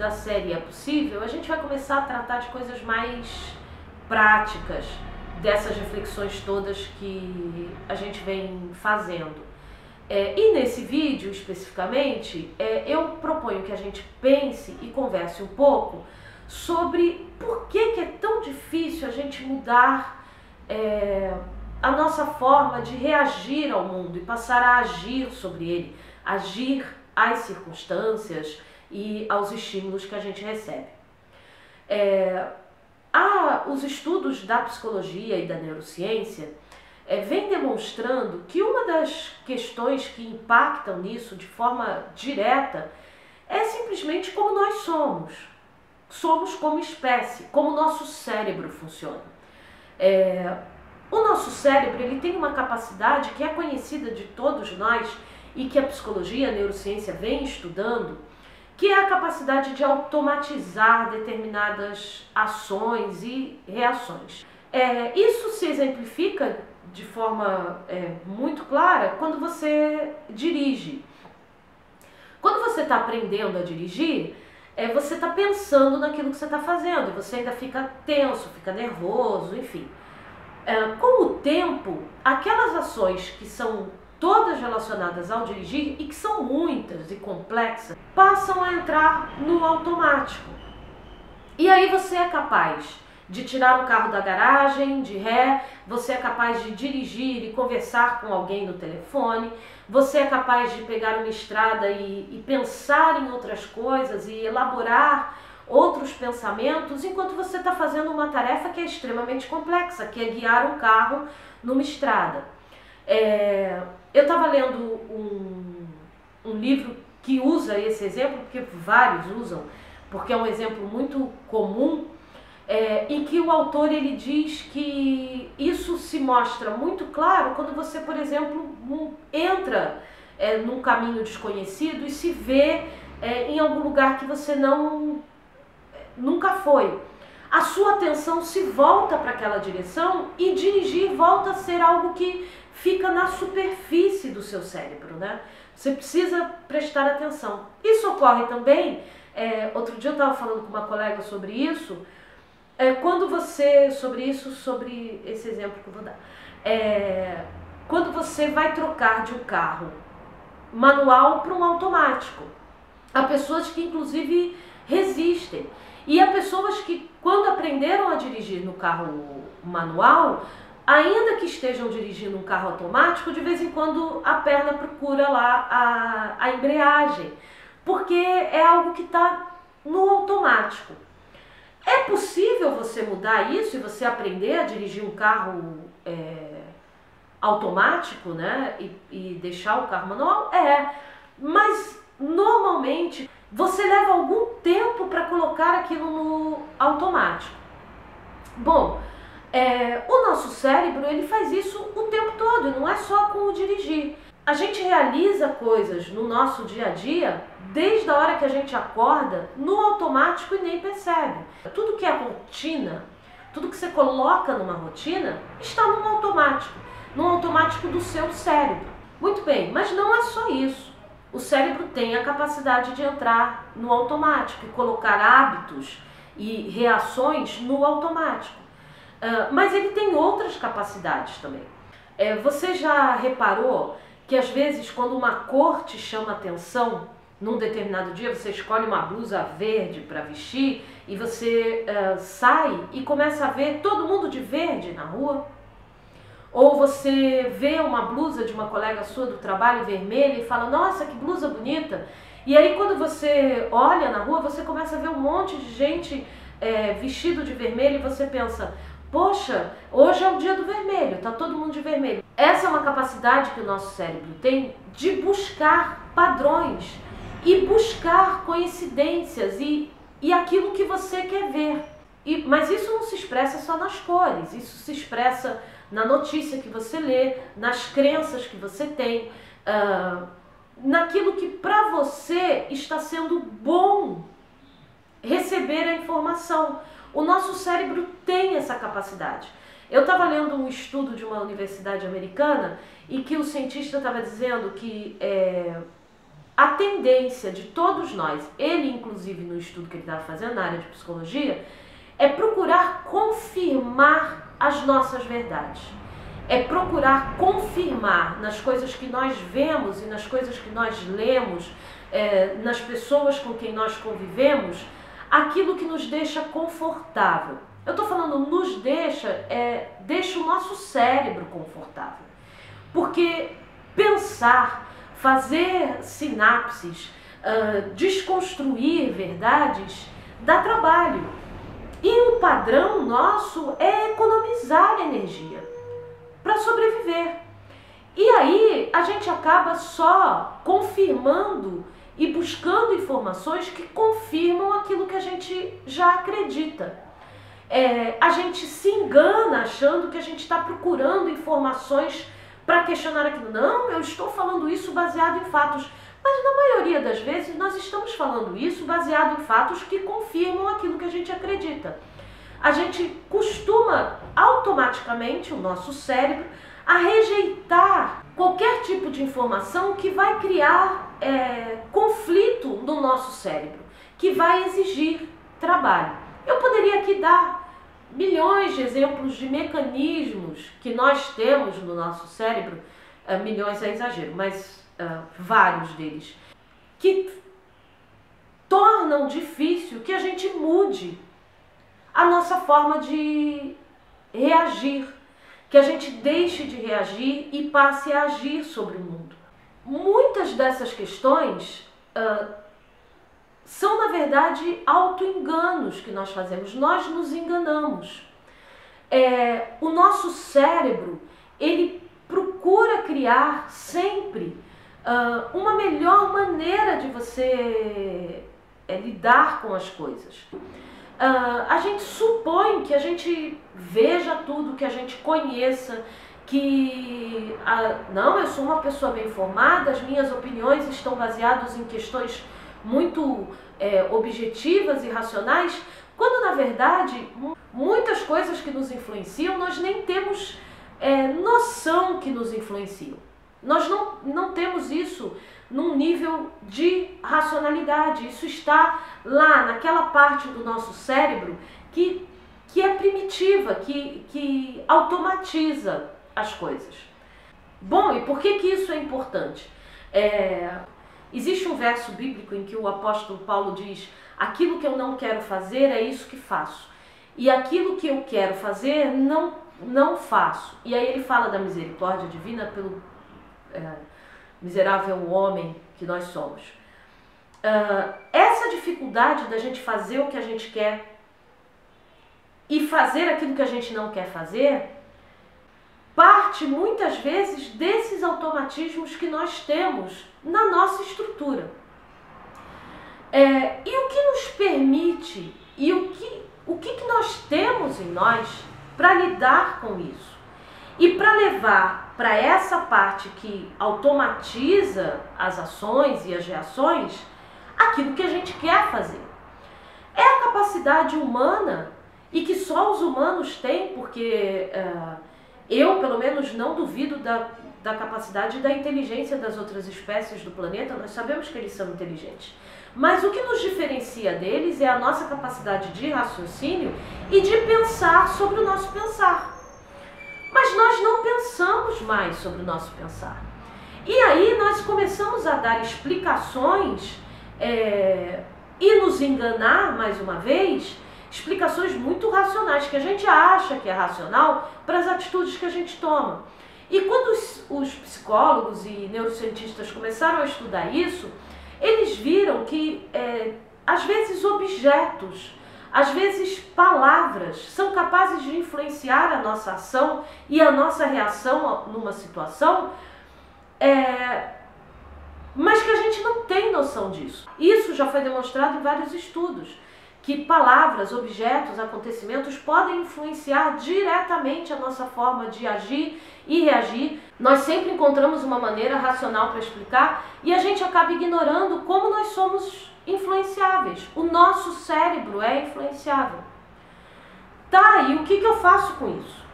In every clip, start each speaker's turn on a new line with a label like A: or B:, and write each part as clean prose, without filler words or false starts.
A: da série É Possível, a gente vai começar a tratar de coisas mais práticas, dessas reflexões todas que a gente vem fazendo. E nesse vídeo, especificamente, eu proponho que a gente pense e converse um pouco sobre por que é tão difícil a gente mudar a nossa forma de reagir ao mundo e passar a agir sobre ele, agir às circunstâncias e aos estímulos que a gente recebe. Os estudos da psicologia e da neurociência vem demonstrando que uma das questões que impactam nisso de forma direta é simplesmente como nós somos. Somos como espécie, como o nosso cérebro funciona. O nosso cérebro ele tem uma capacidade que é conhecida de todos nós e que a psicologia, a neurociência vem estudando, que é a capacidade de automatizar determinadas ações e reações. Isso se exemplifica de forma muito clara quando você dirige. Quando você está aprendendo a dirigir, você está pensando naquilo que você está fazendo, e você ainda fica tenso, fica nervoso, enfim. Com o tempo, aquelas ações que são todas relacionadas ao dirigir, e que são muitas e complexas, passam a entrar no automático. E aí você é capaz de tirar o carro da garagem, de ré, você é capaz de dirigir e conversar com alguém no telefone, você é capaz de pegar uma estrada e pensar em outras coisas e elaborar outros pensamentos, enquanto você está fazendo uma tarefa que é extremamente complexa, que é guiar um carro numa estrada. Eu estava lendo um livro que usa esse exemplo, porque vários usam, porque é um exemplo muito comum, em que o autor ele diz que isso se mostra muito claro quando você, por exemplo, entra num caminho desconhecido e se vê em algum lugar que você nunca foi. A sua atenção se volta para aquela direção e dirigir volta a ser algo que fica na superfície do seu cérebro, né? Você precisa prestar atenção. Isso ocorre também, outro dia eu estava falando com uma colega sobre isso, sobre esse exemplo que eu vou dar. Quando você vai trocar de um carro manual para um automático, há pessoas que inclusive resistem. E há pessoas que, quando aprenderam a dirigir no carro manual, ainda que estejam dirigindo um carro automático, de vez em quando a perna procura lá a embreagem, porque é algo que está no automático. É possível você mudar isso e você aprender a dirigir um carro automático, né, e deixar o carro manual? Mas normalmente você leva algum tempo para colocar aquilo no automático. Bom, o nosso cérebro ele faz isso o tempo todo, não é só com o dirigir. A gente realiza coisas no nosso dia a dia, desde a hora que a gente acorda, no automático e nem percebe. Tudo que é rotina, tudo que você coloca numa rotina, está no automático do seu cérebro. Muito bem, mas não é só isso. O cérebro tem a capacidade de entrar no automático e colocar hábitos e reações no automático. Mas ele tem outras capacidades também. Você já reparou que às vezes quando uma cor te chama atenção, num determinado dia você escolhe uma blusa verde para vestir e você sai e começa a ver todo mundo de verde na rua? Ou você vê uma blusa de uma colega sua do trabalho vermelha e fala, nossa, que blusa bonita. E aí quando você olha na rua, você começa a ver um monte de gente vestido de vermelho e você pensa, poxa, hoje é o dia do vermelho, tá todo mundo de vermelho. Essa é uma capacidade que o nosso cérebro tem de buscar padrões e buscar coincidências e aquilo que você quer ver. Mas isso não se expressa só nas cores, isso se expressa na notícia que você lê, nas crenças que você tem, naquilo que para você está sendo bom receber a informação. O nosso cérebro tem essa capacidade. Eu estava lendo um estudo de uma universidade americana e que o cientista estava dizendo que a tendência de todos nós, ele inclusive no estudo que ele estava fazendo na área de psicologia, é procurar confirmar as nossas verdades. É procurar confirmar nas coisas que nós vemos e nas coisas que nós lemos, nas pessoas com quem nós convivemos, aquilo que nos deixa confortável. Eu estou falando nos deixa o nosso cérebro confortável. Porque pensar, fazer sinapses, desconstruir verdades, dá trabalho. E o padrão nosso é economizar energia para sobreviver. E aí a gente acaba só confirmando e buscando informações que confirmam aquilo que a gente já acredita. A gente se engana achando que a gente está procurando informações para questionar aquilo. Não, eu estou falando isso baseado em fatos. Mas na maioria das vezes nós estamos falando isso baseado em fatos que confirmam aquilo que a gente acredita. A gente costuma automaticamente, o nosso cérebro, a rejeitar qualquer tipo de informação que vai criar conflito no nosso cérebro, que vai exigir trabalho. Eu poderia aqui dar milhões de exemplos de mecanismos que nós temos no nosso cérebro, milhões é exagero, mas vários deles, que tornam difícil que a gente mude a nossa forma de reagir, que a gente deixe de reagir e passe a agir sobre o mundo. Muitas dessas questões são, na verdade, auto-enganos que nós fazemos. Nós nos enganamos. O nosso cérebro, ele procura criar sempre uma melhor maneira de você lidar com as coisas. A gente supõe que a gente veja tudo, que a gente conheça, que não, eu sou uma pessoa bem informada, as minhas opiniões estão baseadas em questões muito objetivas e racionais, quando na verdade muitas coisas que nos influenciam nós nem temos noção que nos influenciam. Nós não temos isso num nível de racionalidade. Isso está lá naquela parte do nosso cérebro que é primitiva, que automatiza as coisas. Bom, e por que isso é importante? Existe um verso bíblico em que o apóstolo Paulo diz: aquilo que eu não quero fazer é isso que faço, e aquilo que eu quero fazer não faço. E aí ele fala da misericórdia divina pelo miserável homem que nós somos. Essa dificuldade da gente fazer o que a gente quer e fazer aquilo que a gente não quer fazer parte muitas vezes desses automatismos que nós temos na nossa estrutura. E o que nos permite e o que nós temos em nós para lidar com isso e para levar para essa parte que automatiza as ações e as reações aquilo que a gente quer fazer. É a capacidade humana, e que só os humanos têm, porque eu, pelo menos, não duvido da capacidade e da inteligência das outras espécies do planeta. Nós sabemos que eles são inteligentes. Mas o que nos diferencia deles é a nossa capacidade de raciocínio e de pensar sobre o nosso pensar. Mas nós não pensamos mais sobre o nosso pensar. E aí nós começamos a dar explicações e nos enganar, mais uma vez, explicações muito racionais, que a gente acha que é racional, para as atitudes que a gente toma. E quando os psicólogos e neurocientistas começaram a estudar isso, eles viram que, às vezes, objetos, às vezes palavras, são capazes de influenciar a nossa ação e a nossa reação numa situação, mas que a gente não tem noção disso. Isso já foi demonstrado em vários estudos, que palavras, objetos, acontecimentos podem influenciar diretamente a nossa forma de agir e reagir. Nós sempre encontramos uma maneira racional para explicar e a gente acaba ignorando como nós somos influenciáveis. O nosso cérebro é influenciável. Tá, e o que eu faço com isso?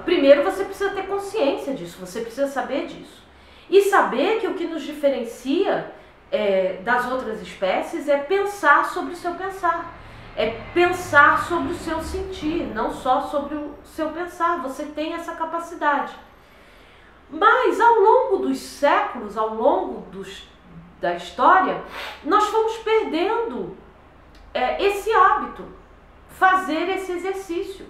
A: Primeiro você precisa ter consciência disso, você precisa saber disso. E saber que o que nos diferencia das outras espécies é pensar sobre o seu pensar. É pensar sobre o seu sentir, não só sobre o seu pensar. Você tem essa capacidade. Mas ao longo dos séculos, ao longo da história, nós fomos perdendo esse hábito, fazer esse exercício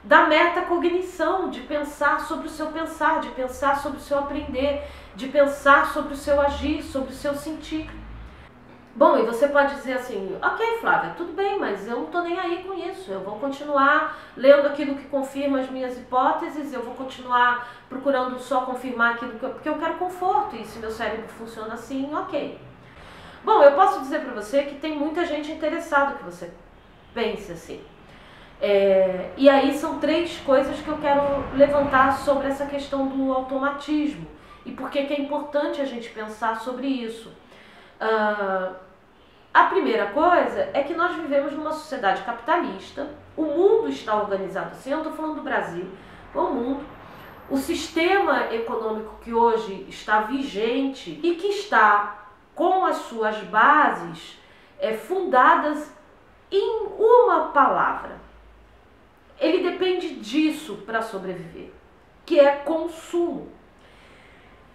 A: da metacognição, de pensar sobre o seu pensar, de pensar sobre o seu aprender, de pensar sobre o seu agir, sobre o seu sentir. Bom, e você pode dizer assim, ok, Flávia, tudo bem, mas eu não estou nem aí com isso, eu vou continuar lendo aquilo que confirma as minhas hipóteses, eu vou continuar procurando só confirmar aquilo porque eu quero conforto, e se meu cérebro funciona assim, ok. Bom, eu posso dizer para você que tem muita gente interessada que você pense assim. E aí são 3 coisas que eu quero levantar sobre essa questão do automatismo e por que é importante a gente pensar sobre isso. A primeira coisa é que nós vivemos numa sociedade capitalista, o mundo está organizado assim, eu não estou falando do Brasil, o mundo, o sistema econômico que hoje está vigente e que está com as suas bases fundadas em uma palavra. Ele depende disso para sobreviver, que é consumo.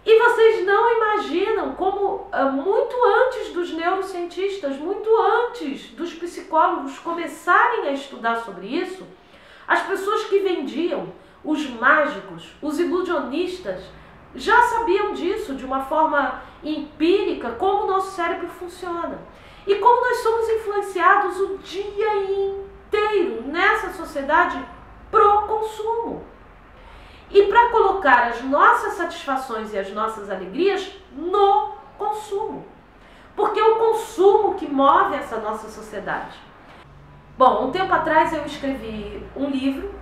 A: E vocês não imaginam como, muito antes dos neurocientistas, muito antes dos psicólogos começarem a estudar sobre isso, as pessoas que vendiam, os mágicos, os ilusionistas, já sabiam disso de uma forma empírica, como o nosso cérebro funciona. E como nós somos influenciados o dia inteiro nessa sociedade pro consumo. E para colocar as nossas satisfações e as nossas alegrias no consumo. Porque é o consumo que move essa nossa sociedade. Bom, um tempo atrás eu escrevi um livro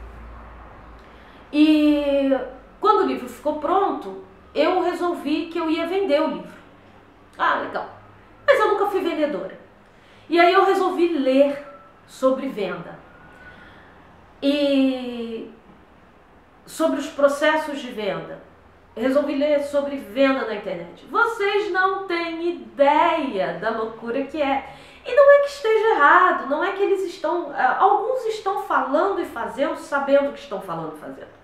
A: e quando o livro ficou pronto, eu resolvi que eu ia vender o livro. Ah, legal. Mas eu nunca fui vendedora. E aí eu resolvi ler sobre venda. E sobre os processos de venda. Resolvi ler sobre venda na internet. Vocês não têm ideia da loucura que é. E não é que esteja errado, não é que eles estão... alguns estão falando e fazendo, sabendo o que estão falando e fazendo.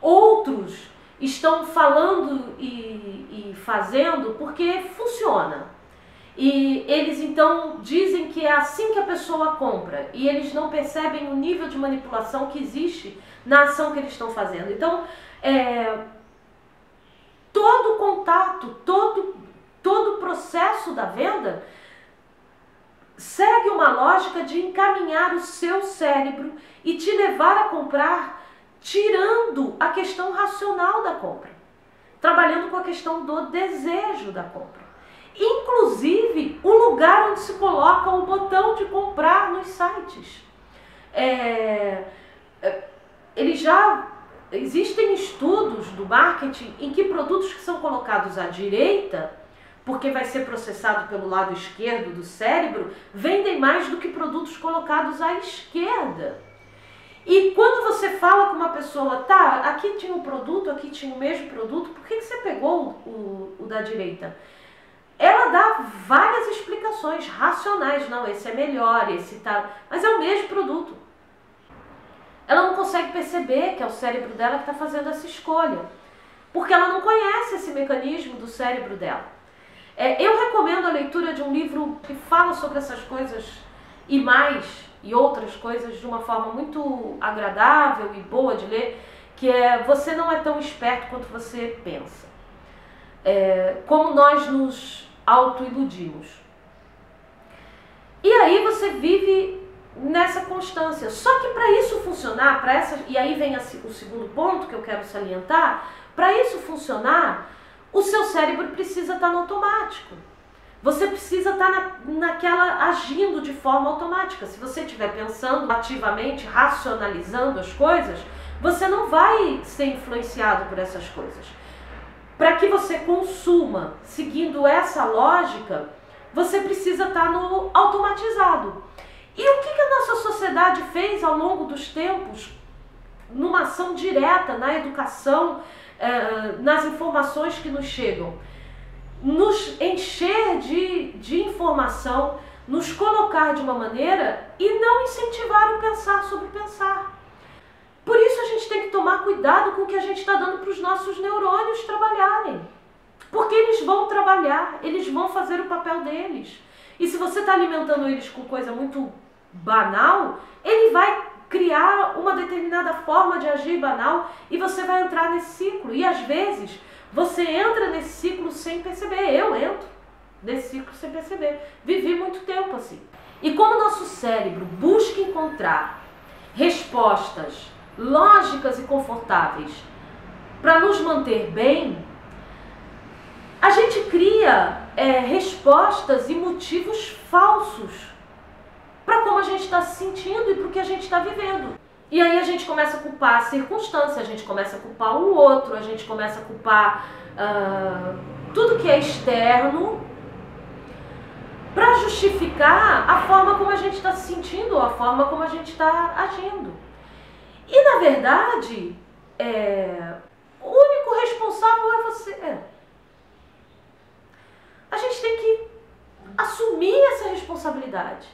A: Outros estão falando e fazendo porque funciona. E eles então dizem que é assim que a pessoa compra. E eles não percebem o nível de manipulação que existe na ação que eles estão fazendo. Então, todo contato, todo o processo da venda segue uma lógica de encaminhar o seu cérebro e te levar a comprar tirando a questão racional da compra, trabalhando com a questão do desejo da compra. Inclusive, o lugar onde se coloca o botão de comprar nos sites. Existem estudos do marketing em que produtos que são colocados à direita, porque vai ser processado pelo lado esquerdo do cérebro, vendem mais do que produtos colocados à esquerda. E quando você fala com uma pessoa, tá, aqui tinha um produto, aqui tinha o mesmo produto, por que você pegou o da direita? Ela dá várias explicações racionais, não, esse é melhor, esse tá... Mas é o mesmo produto. Ela não consegue perceber que é o cérebro dela que está fazendo essa escolha, porque ela não conhece esse mecanismo do cérebro dela. Eu recomendo a leitura de um livro que fala sobre essas coisas e mais, e outras coisas de uma forma muito agradável e boa de ler, que é Você Não É Tão Esperto Quanto Você Pensa. Como nós nos autoiludimos. E aí você vive nessa constância. Só que para isso funcionar, e aí vem o segundo ponto que eu quero salientar, para isso funcionar, o seu cérebro precisa estar no automático. Você precisa estar naquela agindo de forma automática. Se você estiver pensando ativamente, racionalizando as coisas, você não vai ser influenciado por essas coisas. Para que você consuma seguindo essa lógica, você precisa estar no automatizado. E o que a nossa sociedade fez ao longo dos tempos numa ação direta na educação, nas informações que nos chegam. Nos encher de informação, nos colocar de uma maneira e não incentivar o pensar sobre pensar. Por isso a gente tem que tomar cuidado com o que a gente está dando para os nossos neurônios trabalharem. Porque eles vão trabalhar, eles vão fazer o papel deles. E se você está alimentando eles com coisa muito banal, ele vai criar uma determinada forma de agir banal e você vai entrar nesse ciclo. E às vezes você entra nesse ciclo sem perceber. Eu entro nesse ciclo sem perceber. Vivi muito tempo assim. E como o nosso cérebro busca encontrar respostas lógicas e confortáveis para nos manter bem, a gente cria respostas e motivos falsos para como a gente está se sentindo e para o que a gente está vivendo. E aí a gente começa a culpar a circunstância, a gente começa a culpar o outro, a gente começa a culpar tudo que é externo para justificar a forma como a gente está se sentindo, ou a forma como a gente está agindo. E na verdade, o único responsável é você. A gente tem que assumir essa responsabilidade.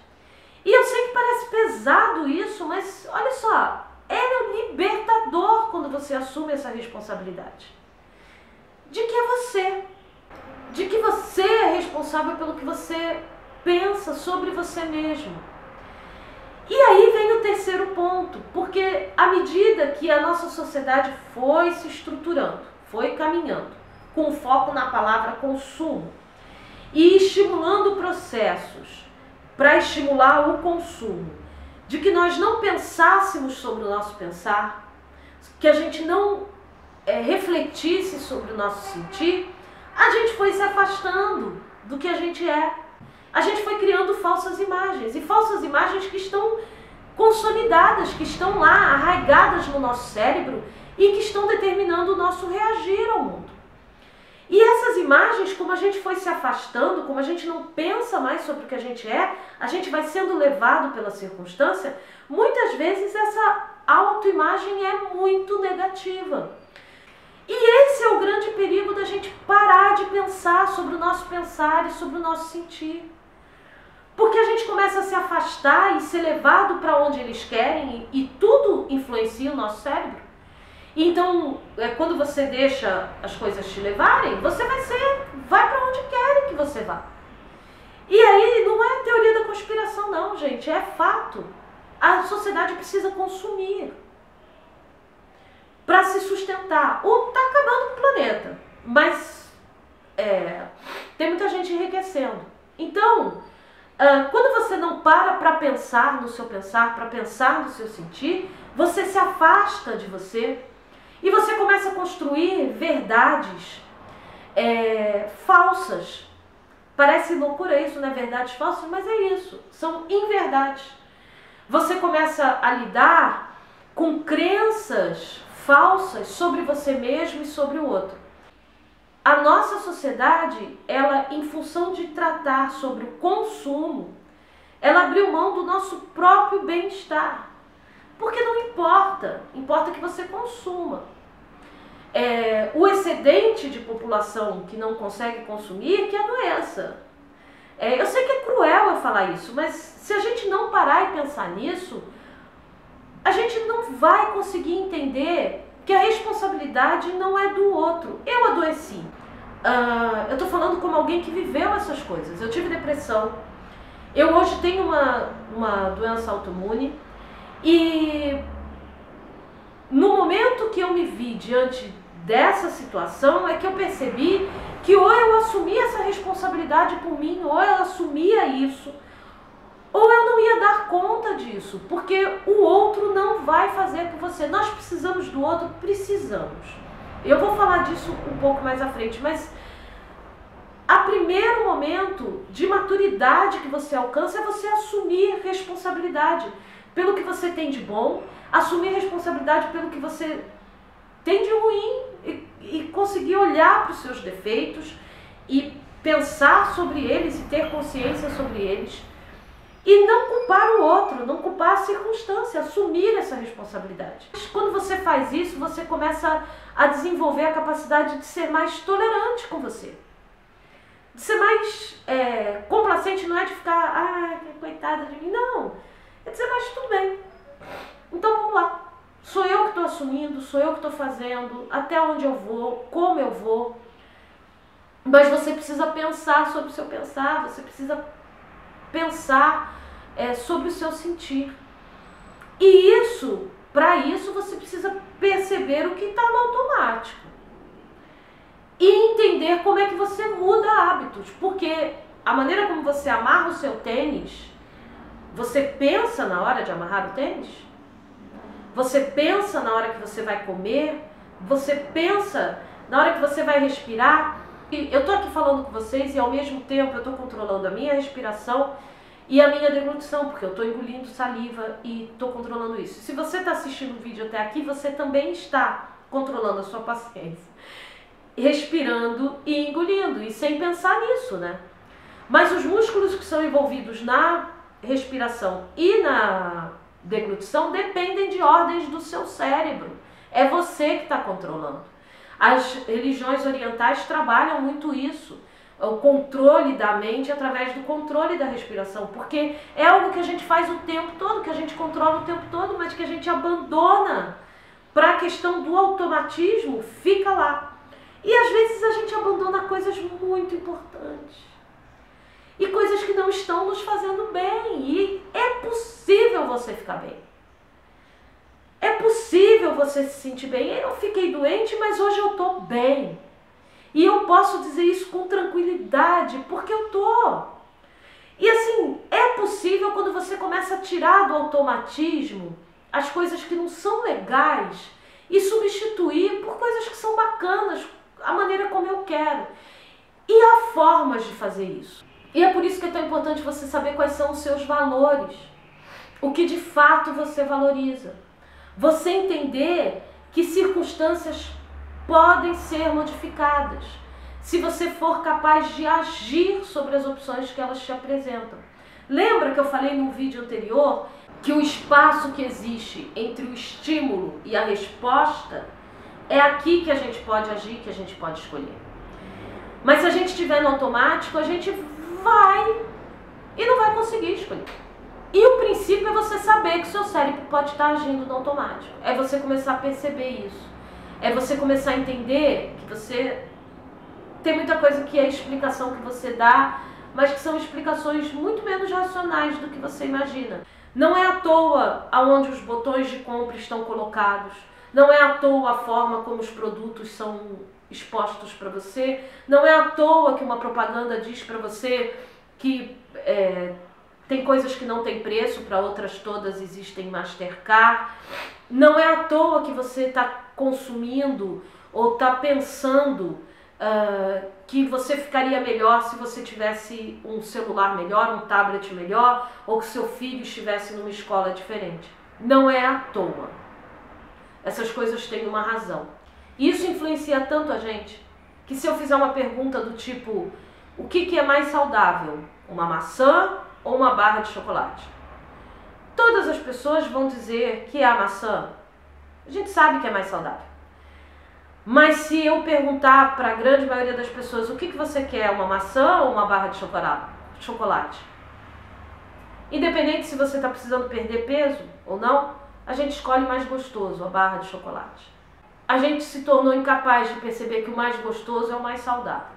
A: E eu sei que parece pesado isso, mas olha só, é libertador quando você assume essa responsabilidade. De que é você. De que você é responsável pelo que você pensa sobre você mesmo. E aí vem o terceiro ponto, porque à medida que a nossa sociedade foi se estruturando, foi caminhando, com foco na palavra consumo, e estimulando processos para estimular o consumo, de que nós não pensássemos sobre o nosso pensar, que a gente não refletisse sobre o nosso sentir, a gente foi se afastando do que a gente é. A gente foi criando falsas imagens, e falsas imagens que estão consolidadas, que estão lá, arraigadas no nosso cérebro e que estão determinando o nosso reagir ao mundo. E essas imagens, como a gente foi se afastando, como a gente não pensa mais sobre o que a gente é, a gente vai sendo levado pela circunstância, muitas vezes essa autoimagem é muito negativa. E esse é o grande perigo da gente parar de pensar sobre o nosso pensar e sobre o nosso sentir. Porque a gente começa a se afastar e ser levado para onde eles querem e tudo influencia o nosso cérebro. Então, quando você deixa as coisas te levarem, você vai para onde querem que você vá. E aí não é teoria da conspiração não, gente, é fato. A sociedade precisa consumir para se sustentar. Ou está acabando com o planeta, mas tem muita gente enriquecendo. Então, quando você não para pensar no seu pensar, para pensar no seu sentir, você se afasta de você e você começa a construir verdades falsas. Parece loucura isso, né? Verdades falsas, mas é isso. São inverdades. Você começa a lidar com crenças falsas sobre você mesmo e sobre o outro. A nossa sociedade, ela, em função de tratar sobre o consumo, ela abriu mão do nosso próprio bem-estar. Porque não importa, importa que você consuma. O excedente de população que não consegue consumir, que é a doença. Eu sei que é cruel eu falar isso, mas se a gente não parar e pensar nisso, a gente não vai conseguir entender que a responsabilidade não é do outro. Eu adoeci. Eu estou falando como alguém que viveu essas coisas. Eu tive depressão. Eu hoje tenho uma doença autoimune. E no momento que eu me vi diante dessa situação é que eu percebi que ou eu assumia essa responsabilidade por mim, ou eu assumia isso, ou eu não ia dar conta disso, porque o outro não vai fazer por você. Nós precisamos do outro, precisamos. Eu vou falar disso um pouco mais à frente, mas o primeiro momento de maturidade que você alcança é você assumir responsabilidade pelo que você tem de bom, assumir responsabilidade pelo que você tem de ruim e conseguir olhar para os seus defeitos e pensar sobre eles e ter consciência sobre eles. E não culpar o outro, não culpar a circunstância, assumir essa responsabilidade. Quando você faz isso, você começa a desenvolver a capacidade de ser mais tolerante com você. De ser mais complacente, não é de ficar, coitada de mim, não. É dizer, mas tudo bem. Então vamos lá. Sou eu que estou assumindo, sou eu que estou fazendo, até onde eu vou, como eu vou. Mas você precisa pensar sobre o seu pensar, você precisa pensar sobre o seu sentir. E isso, para isso, você precisa perceber o que está no automático. E entender como é que você muda hábitos. Porque a maneira como você amarra o seu tênis, você pensa na hora de amarrar o tênis? Você pensa na hora que você vai comer? Você pensa na hora que você vai respirar? E eu estou aqui falando com vocês e ao mesmo tempo eu estou controlando a minha respiração e a minha deglutição, porque eu estou engolindo saliva e estou controlando isso. Se você está assistindo o vídeo até aqui, você também está controlando a sua paciência, respirando e engolindo, e sem pensar nisso, né? Mas os músculos que são envolvidos na respiração e na deglutição dependem de ordens do seu cérebro. É você que está controlando. As religiões orientais trabalham muito isso, o controle da mente através do controle da respiração, porque é algo que a gente faz o tempo todo, que a gente controla o tempo todo, mas que a gente abandona para a questão do automatismo, fica lá. E às vezes a gente abandona coisas muito importantes e coisas que não estão nos fazendo bem, e é possível você ficar bem. É possível você se sentir bem. Eu fiquei doente, mas hoje eu estou bem. E eu posso dizer isso com tranquilidade, porque eu estou. E assim, é possível quando você começa a tirar do automatismo as coisas que não são legais e substituir por coisas que são bacanas, a maneira como eu quero. E há formas de fazer isso. E é por isso que é tão importante você saber quais são os seus valores, o que de fato você valoriza. Você entender que circunstâncias podem ser modificadas se você for capaz de agir sobre as opções que elas te apresentam. Lembra que eu falei no vídeo anterior que o espaço que existe entre o estímulo e a resposta é aqui que a gente pode agir, que a gente pode escolher. Mas se a gente estiver no automático, a gente vai e não vai conseguir escolher. E o princípio é você saber que o seu cérebro pode estar agindo no automático. É você começar a perceber isso. É você começar a entender que você tem muita coisa que é explicação que você dá, mas que são explicações muito menos racionais do que você imagina. Não é à toa aonde os botões de compra estão colocados. Não é à toa a forma como os produtos são expostos para você. Não é à toa que uma propaganda diz para você que tem coisas que não tem preço, para outras todas existem Mastercard. Não é à toa que você está consumindo ou está pensando que você ficaria melhor se você tivesse um celular melhor, um tablet melhor, ou que seu filho estivesse numa escola diferente. Não é à toa. Essas coisas têm uma razão. E isso influencia tanto a gente, que se eu fizer uma pergunta do tipo, o que é mais saudável? Uma maçã ou uma barra de chocolate? Todas as pessoas vão dizer que é a maçã. A gente sabe que é mais saudável. Mas se eu perguntar para a grande maioria das pessoas o que você quer, uma maçã ou uma barra de chocolate? Independente se você está precisando perder peso ou não, a gente escolhe mais gostoso, a barra de chocolate. A gente se tornou incapaz de perceber que o mais gostoso é o mais saudável.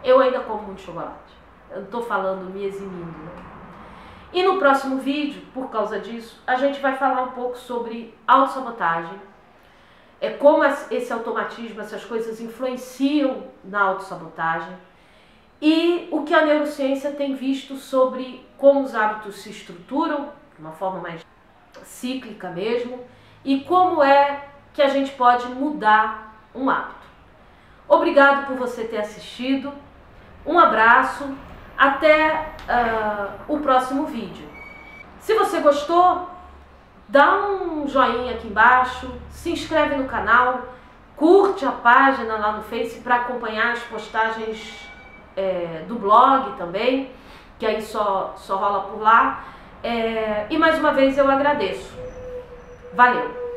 A: Eu ainda como muito chocolate. Eu não estou falando me eximindo, né? E no próximo vídeo, por causa disso, a gente vai falar um pouco sobre autossabotagem, como esse automatismo, essas coisas influenciam na autossabotagem, e o que a neurociência tem visto sobre como os hábitos se estruturam, de uma forma mais cíclica mesmo, e como é que a gente pode mudar um hábito. Obrigado por você ter assistido, um abraço, até o próximo vídeo. Se você gostou, dá um joinha aqui embaixo, se inscreve no canal, curte a página lá no Face para acompanhar as postagens do blog também, que aí só rola por lá. E mais uma vez eu agradeço. Valeu!